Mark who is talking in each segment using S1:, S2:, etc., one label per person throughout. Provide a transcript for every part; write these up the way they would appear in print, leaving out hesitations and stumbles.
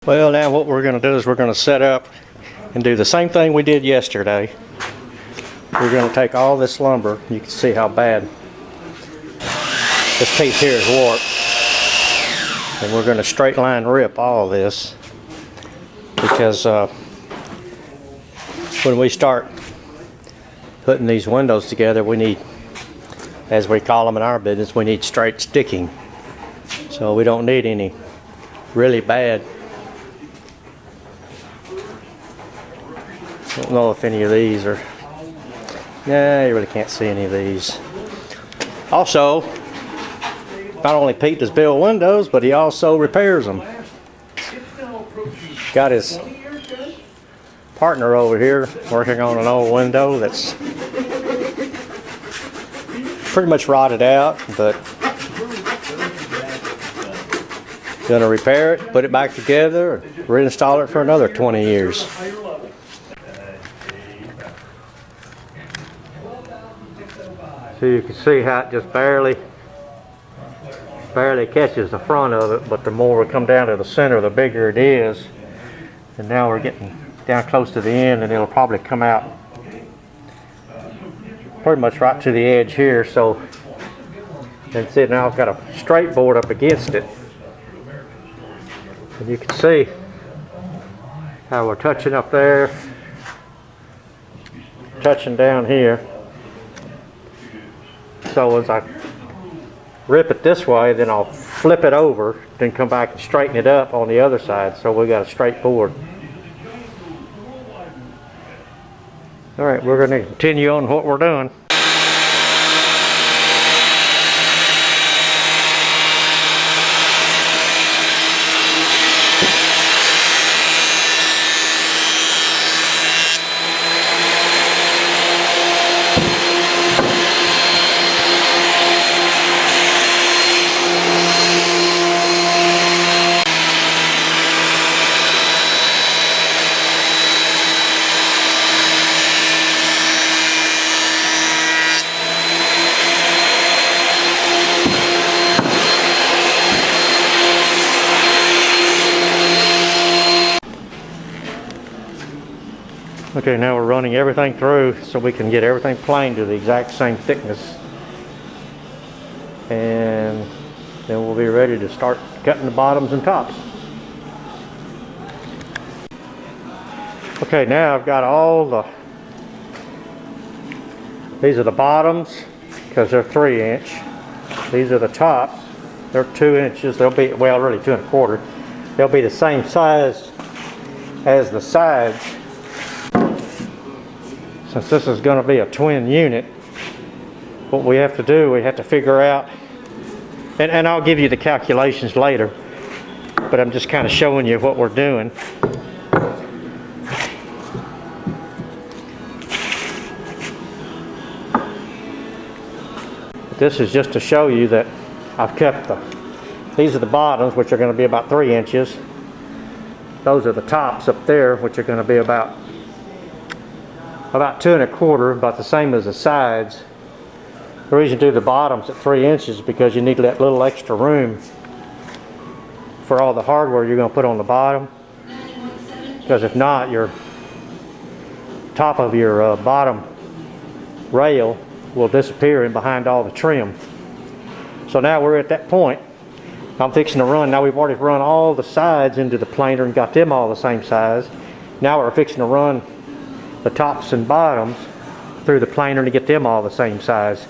S1: Well, now what we're going to do is we're going to set up and do the same thing we did yesterday. We're going to take all this lumber. You can see how bad this piece here is warped. And we're going to straight line rip all of this, because when we start putting these windows together, we need, as we call them in our business, we need straight sticking. So we don't need any really bad. I don't know if any of these are, nah, you really can't see any of these. Also, not only Pete does build windows, but he also repairs them. Got his partner over here working on an old window that's pretty much rotted out, but gonna repair it, put it back together, and reinstall it for another 20 years. So you can see how it just barely catches the front of it, but the more we come down to the center, the bigger it is. And now we're getting down close to the end, and it'll probably come out pretty much right to the edge here. So, and see, now I've got a straight board up against it, and you can see how we're touching up there, touching down here. So as I rip it this way, then I'll flip it over, then come back and straighten it up on the other side, so we got a straight board. All right, we're going to continue on what we're doing. Okay, now we're running everything through so we can get everything planed to the exact same thickness. And then we'll be ready to start cutting the bottoms and tops. Okay, now I've got all the, these are the bottoms because they're 3-inch. These are the tops, they're 2 inches. They'll be, well, really 2 1/4. They'll be the same size as the sides. Since this is going to be a twin unit, what we have to do, we have to figure out, and I'll give you the calculations later, but I'm just kind of showing you what we're doing. This is just to show you that I've kept these are the bottoms, which are going to be about 3 inches. Those are the tops up there, which are going to be about 2 1/4, about the same as the sides. The reason you do the bottoms at 3 inches is because you need that little extra room for all the hardware you're going to put on the bottom. Because if not, your top of your bottom rail will disappear in behind all the trim. So now we're at that point. I'm fixing to run, now we've already run all the sides into the planer and got them all the same size. Now we're fixing to run the tops and bottoms through the planer to get them all the same size.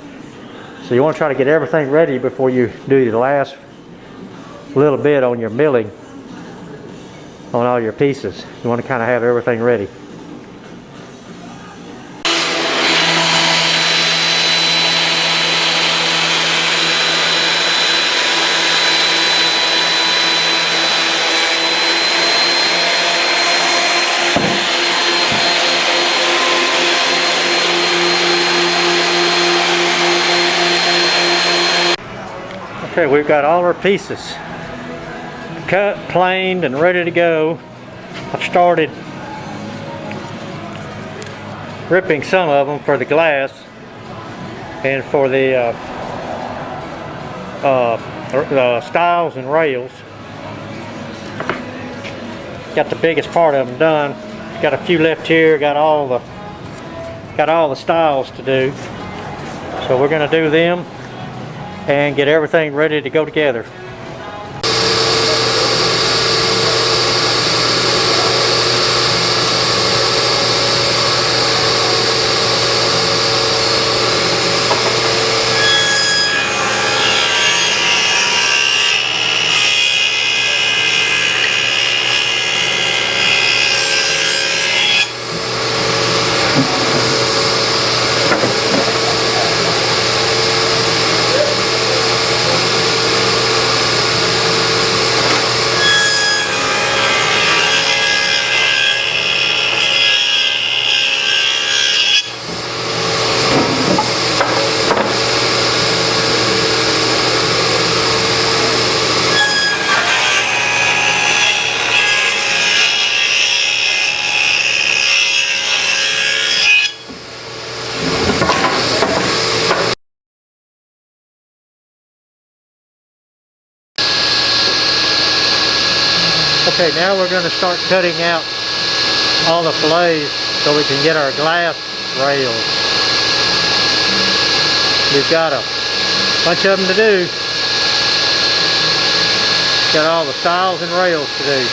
S1: So you want to try to get everything ready before you do the last little bit on your milling on all your pieces. You want to kind of have everything ready. Okay, we've got all our pieces cut, planed, and ready to go. I've started ripping some of them for the glass and for the stiles and rails. got the biggest part of them done. Got a few left here. Got all the stiles to do. So we're going to do them and get everything ready to go together. Okay, now we're going to start cutting out all the fillets so we can get our glass rails. We've got a bunch of them to do. Got all the stiles and rails to do.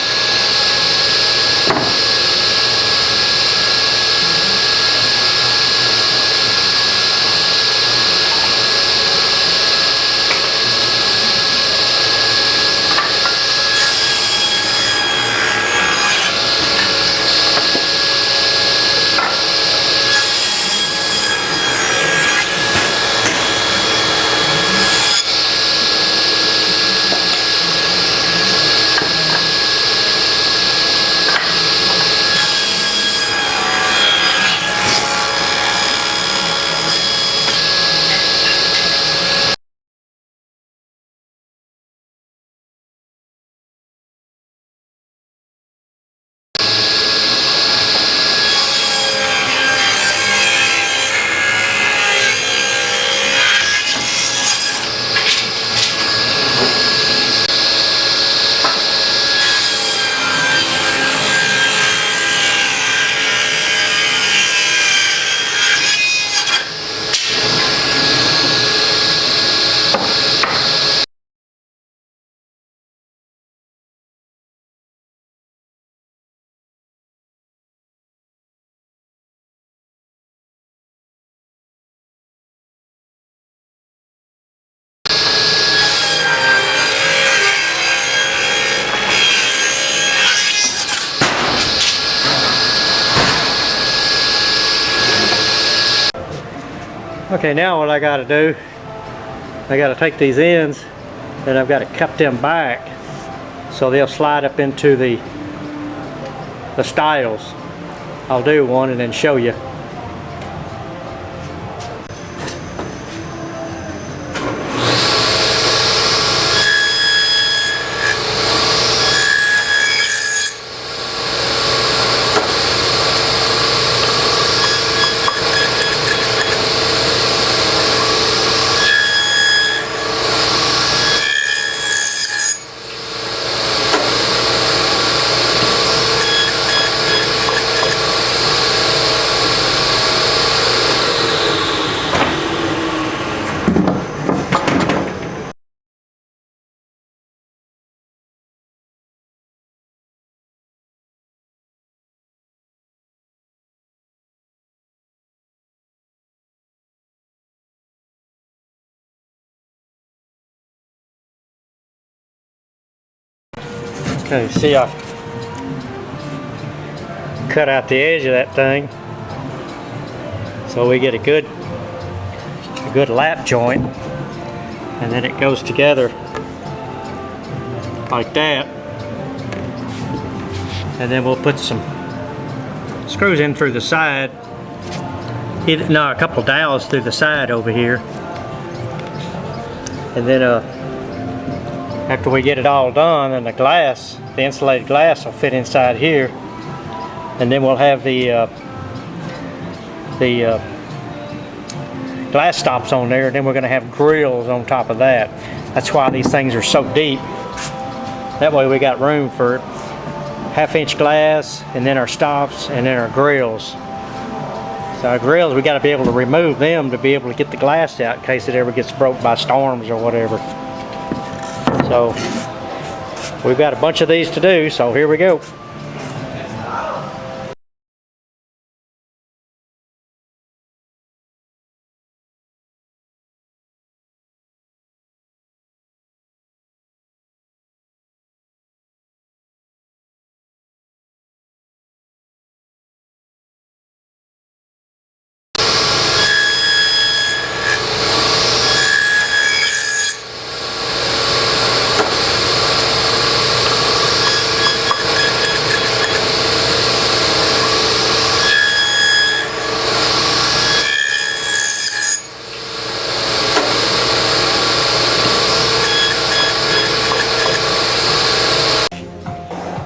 S1: Okay, now what I got to do, I got to take these ends and I've got to cut them back so they'll slide up into the stiles. I'll do one and then show you. Okay, see, I cut out the edge of that thing so we get a good lap joint, and then it goes together like that, and then we'll put some screws in through the side, no, a couple dowels through the side over here, and then after we get it all done, and the insulated glass will fit inside here, and then we'll have the glass stops on there, and then we're going to have grills on top of that. That's why these things are so deep. That way we got room for 1/2-inch glass, and then our stops, and then our grills. So our grills, we got to be able to remove them to be able to get the glass out in case it ever gets broke by storms or whatever. So we've got a bunch of these to do, so here we go.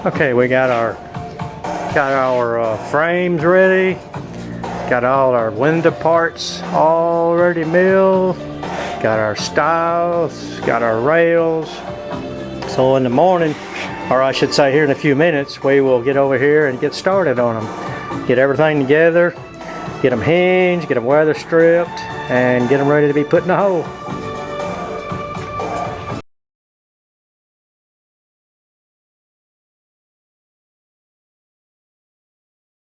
S1: Okay, we got our frames ready. Got all our window parts already milled. Got our stiles. Got our rails. So in the morning, or I should say here in a few minutes, we will get over here and get started on them. Get everything together. Get them hinged. Get them weather stripped, and get them ready to be put in the hole.